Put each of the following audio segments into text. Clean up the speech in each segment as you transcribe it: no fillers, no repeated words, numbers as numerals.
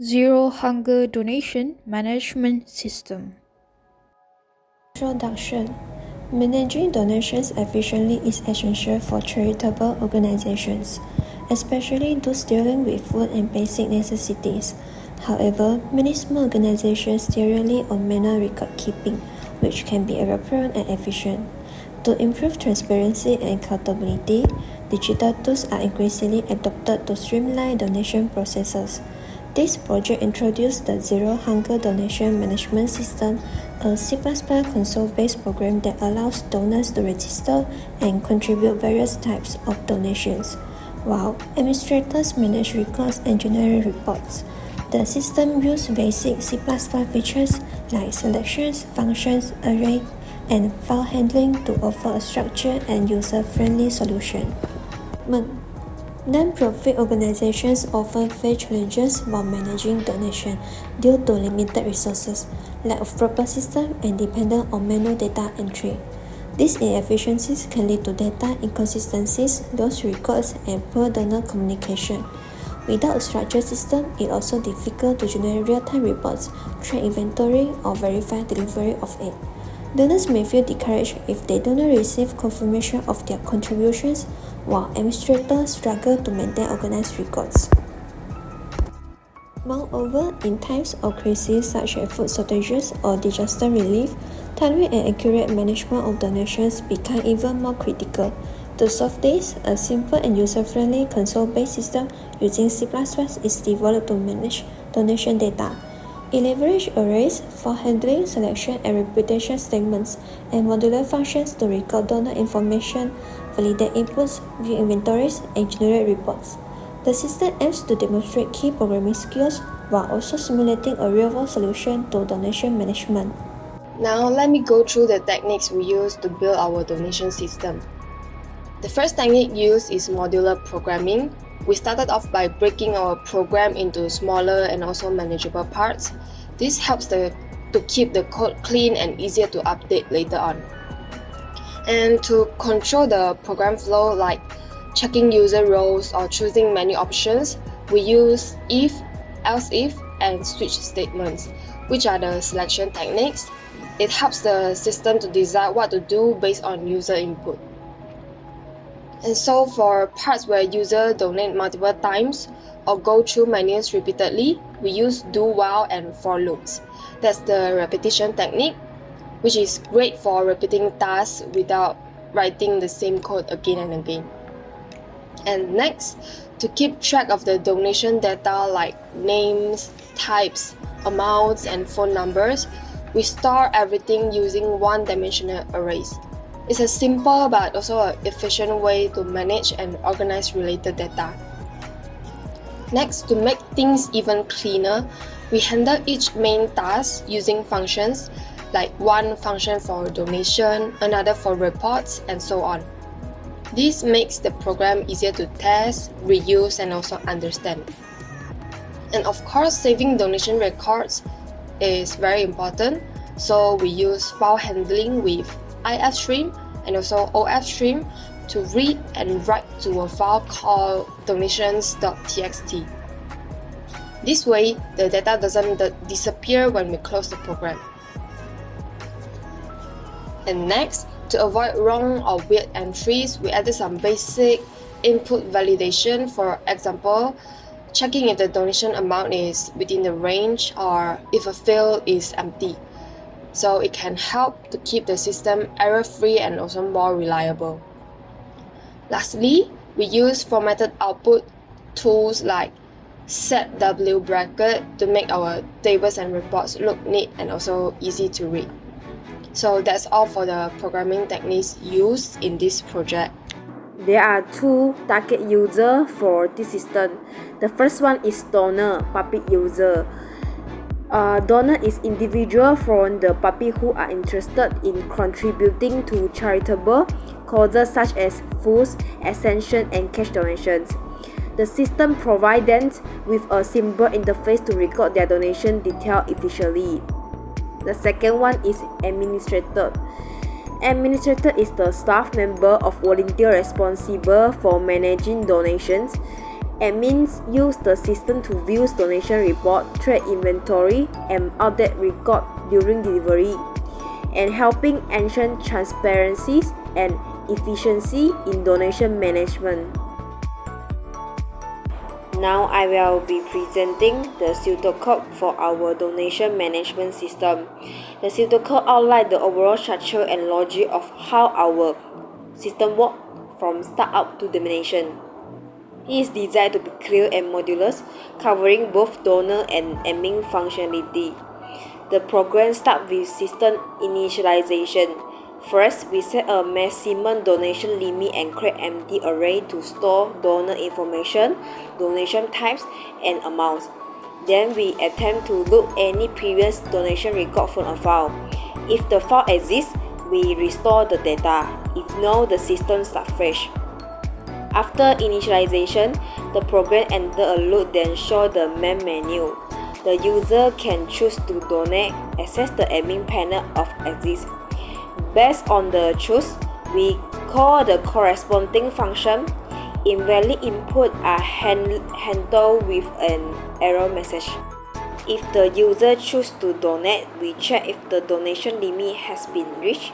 Zero Hunger Donation Management System. Introduction. Managing donations efficiently is essential for charitable organizations, especially those dealing with food and basic necessities. However, many small organizations still rely on manual record keeping, which can be error-prone and inefficient. To improve transparency and accountability, digital tools are increasingly adopted to streamline donation processes. This project introduced the Zero Hunger Donation Management System, a C++ console-based program that allows donors to register and contribute various types of donations, while administrators manage records and generate reports. The system uses basic C++ features like selections, functions, array, and file handling to offer a structured and user-friendly solution. Non-profit organizations often face challenges while managing donations due to limited resources, lack of proper system, and dependence on manual data entry. These inefficiencies can lead to data inconsistencies, lost records, and poor donor communication. Without a structured system, it is also difficult to generate real-time reports, track inventory, or verify delivery of aid. Donors may feel discouraged if they do not receive confirmation of their contributions, while administrators struggle to maintain organized records. Moreover, in times of crises such as food shortages or disaster relief, timely and accurate management of donations become even more critical. To solve this, a simple and user-friendly console-based system using C++ is developed to manage donation data. It leverages arrays, file handling, selection, and reputation statements, and modular functions to record donor information, validate inputs, view inventories, and generate reports. The system aims to demonstrate key programming skills while also simulating a real-world solution to donation management. Now let me go through the techniques we use to build our donation system. The first technique used is modular programming. We started off by breaking our program into smaller and also manageable parts. This helps to keep the code clean and easier to update later on. And to control the program flow, like checking user roles or choosing menu options, we use if, else if, and switch statements, which are the selection techniques. It helps the system to decide what to do based on user input. And so for parts where users donate multiple times or go through menus repeatedly, we use do while and for loops. That's the repetition technique, which is great for repeating tasks without writing the same code again and again. And next, to keep track of the donation data like names, types, amounts, and phone numbers, we store everything using one-dimensional arrays. It's a simple but also an efficient way to manage and organize related data. Next, to make things even cleaner, we handle each main task using functions, like one function for donation, another for reports, and so on. This makes the program easier to test, reuse, and also understand. And of course, saving donation records is very important, so we use file handling with ifstream and also ofstream to read and write to a file called donations.txt. This way, the data doesn't disappear when we close the program. And next, to avoid wrong or weird entries, we added some basic input validation. For example, checking if the donation amount is within the range or if a field is empty. So it can help to keep the system error-free and also more reliable. Lastly, we use formatted output tools like setW bracket to make our tables and reports look neat and also easy to read. So that's all for the programming techniques used in this project. There are two target users for this system. The first one is donor, public user. Donor is individual from the public who are interested in contributing to charitable causes such as food, essential, and cash donations. The system provides them with a simple interface to record their donation detail efficiently. The second one is administrator. Administrator is the staff member of volunteer responsible for managing donations. Admins use the system to view donation report, track inventory, and update record during delivery, and helping ensure transparency and efficiency in donation management. Now I will be presenting the pseudocode for our donation management system. The pseudocode outlines the overall structure and logic of how our system works from startup to termination. It is designed to be clear and modular, covering both donor and admin functionality. The program starts with system initialization. First, we set a maximum donation limit and create empty array to store donor information, donation types, and amounts. Then we attempt to load any previous donation record from a file. If the file exists, we restore the data. If no, the system starts fresh. After initialization, the program enters a loop then shows the main menu. The user can choose to donate, access the admin panel of exist. Based on the choice, we call the corresponding function. Invalid input are handled with an error message. If the user chooses to donate, we check if the donation limit has been reached.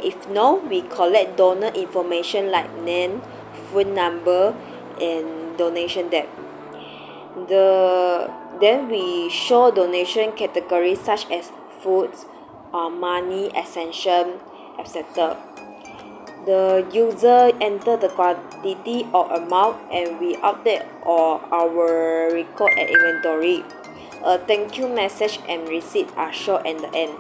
If no, we collect donor information like name, phone number, and donation date. Then we show donation categories such as foods, money, essential, etc. The user enter the quantity or amount and we update all our record and inventory. A thank you message and receipt are shown at the end.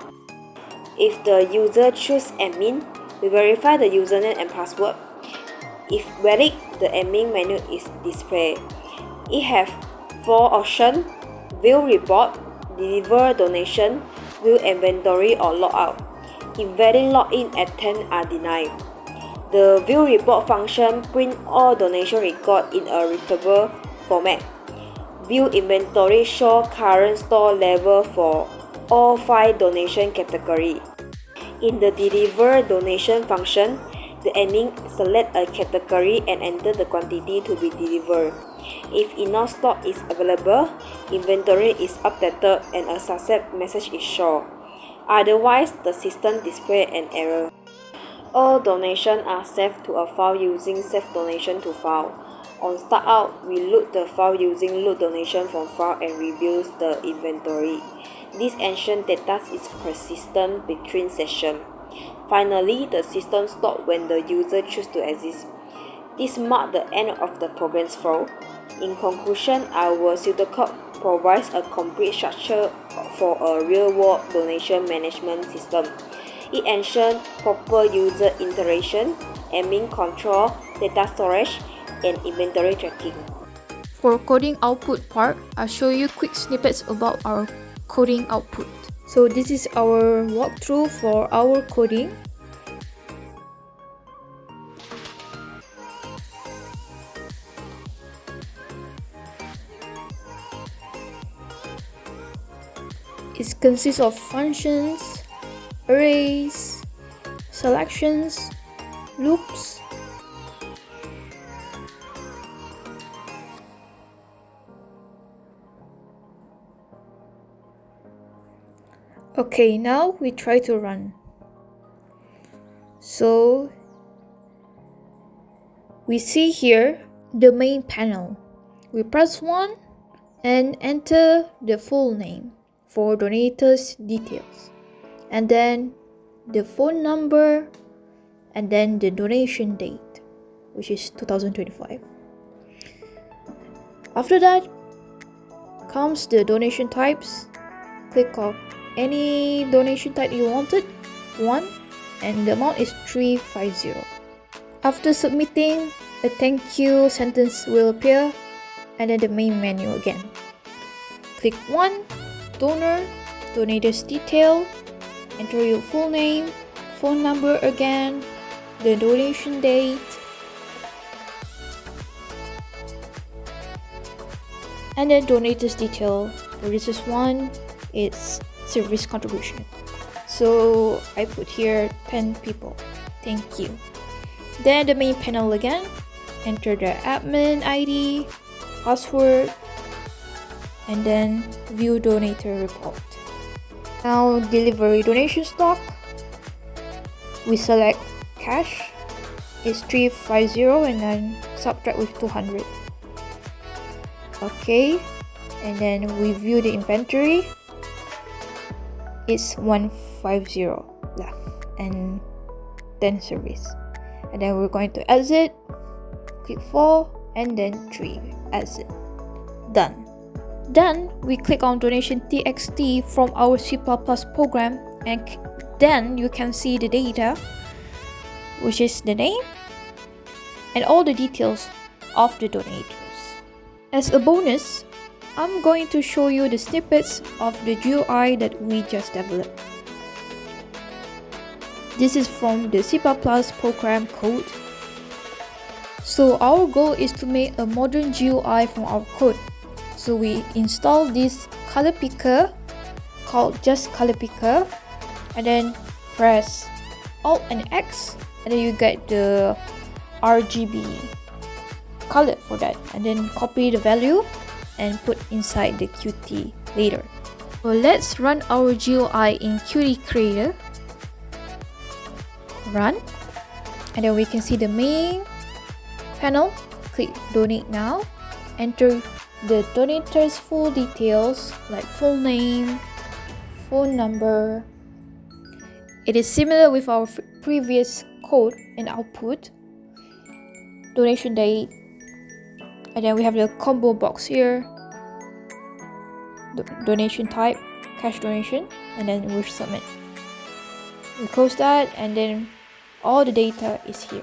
If the user chooses admin, we verify the username and password. If valid, the admin menu is displayed. It has 4 options: view report, deliver donation, view inventory, or logout. Invalid login attempts are denied. The view report function print all donation records in a readable format. View inventory shows current store level for all 5 donation categories. In the deliver donation function, the admin select a category and enter the quantity to be delivered. If enough stock is available, inventory is updated and a success message is shown. Otherwise, the system displays an error. All donations are saved to a file using Save Donation to File. On startup, we load the file using Load Donation from File and rebuild the inventory. This ensures data is persistent between sessions. Finally, the system stops when the user chooses to exit. This marks the end of the program's flow. In conclusion, our pseudocode provides a complete structure for a real-world donation management system. It ensures proper user interaction, admin control, data storage, and inventory tracking. For coding output part, I'll show you quick snippets about our coding output. So this is our walkthrough for our coding. It consists of functions, arrays, selections, loops, okay, now we try to run. So we see here the main panel. We press 1 and enter the full name for donators details, and then the phone number, and then the donation date, which is 2025. After that comes the donation types. Click on any donation type you wanted, 1, and the amount is 350. After submitting, a thank you sentence will appear, and then the main menu again. Click 1, donor, donator's detail, enter your full name, phone number again, the donation date, and then donator's detail. For this is 1, it's service contribution. So I put here 10 people. Thank you. Then the main panel again. Enter the admin ID, password, and then view donator report. Now delivery donation stock, we select cash, it's 350 and then subtract with 200. Okay, and then we view the inventory, it's 150 left and 10 service. And then we're going to exit, click 4 and then 3, exit. Done. Then we click on donation txt from our C++ program, and then you can see the data, which is the name and all the details of the donators. As a bonus, I'm going to show you the snippets of the GUI that we just developed. This is from the C++ program code. So our goal is to make a modern GUI from our code. So we install this color picker called just color picker, and then press Alt and X, and then you get the RGB color for that, and then copy the value and put inside the Qt later. So let's run our GUI in Qt Creator. Run, and then we can see the main panel. Click donate now, enter the donator's full details like full name, phone number. It is similar with our previous code and output, donation date, and then we have the combo box here, donation type, cash donation, and then we submit. We close that, and then all the data is here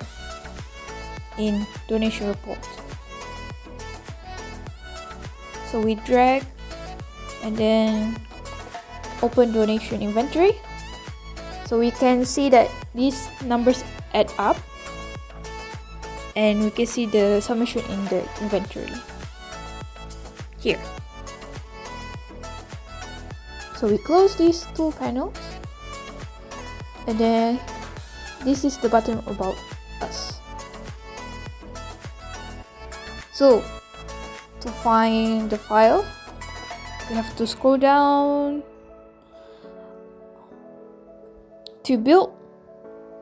in donation report. So we drag and then open donation inventory. So we can see that these numbers add up, and we can see the summation in the inventory here. So we close these two panels, and then this is the button about us. So to find the file, we have to scroll down to build,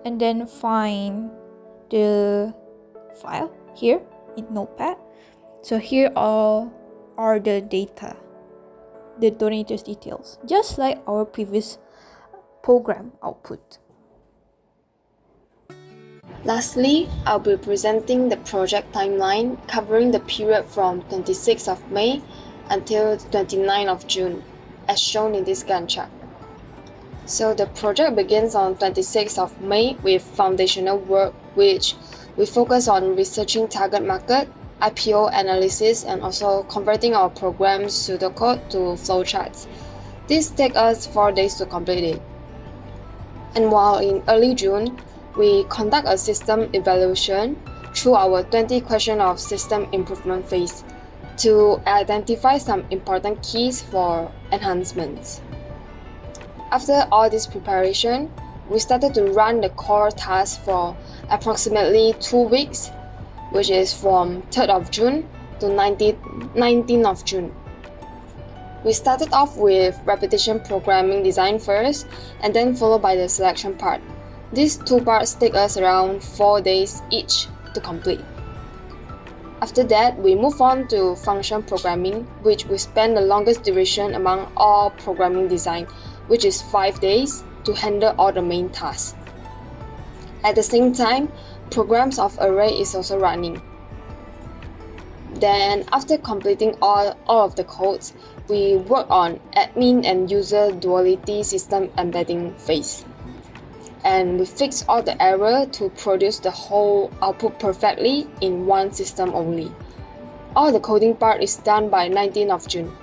and then find the file here in Notepad. So here are the data, the donator's details, just like our previous program output. Lastly, I'll be presenting the project timeline covering the period from 26th of May until 29th of June, as shown in this Gantt chart. So the project begins on 26th of May with foundational work, which we focus on researching target market, IPO analysis, and also converting our program's pseudocode to flowcharts. This takes us 4 days to complete it. And while in early June, we conduct a system evaluation through our 20 question of system improvement phase to identify some important keys for enhancements. After all this preparation, we started to run the core task for approximately 2 weeks, which is from 3rd of June to 19th of June. We started off with repetition programming design first, and then followed by the selection part. These two parts take us around 4 days each to complete. After that, we move on to function programming, which we spend the longest duration among all programming design, which is 5 days to handle all the main tasks. At the same time, programs of array is also running. Then, after completing all of the codes, we work on admin and user duality system embedding phase. And we fix all the error to produce the whole output perfectly in one system only. All the coding part is done by 19th of June.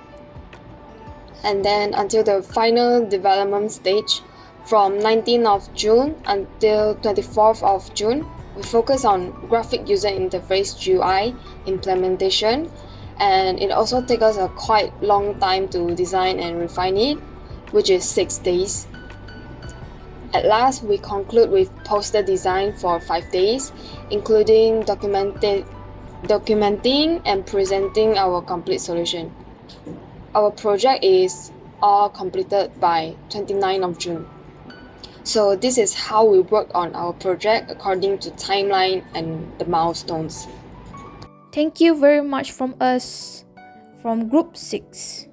And then until the final development stage, from 19th of June until 24th of June, we focus on graphic user interface GUI implementation, and it also takes us a quite long time to design and refine it, which is 6 days. At last, we conclude with poster design for 5 days, including documenting and presenting our complete solution. Our project is all completed by 29th of June. So this is how we work on our project according to timeline and the milestones. Thank you very much from us, from Group 6.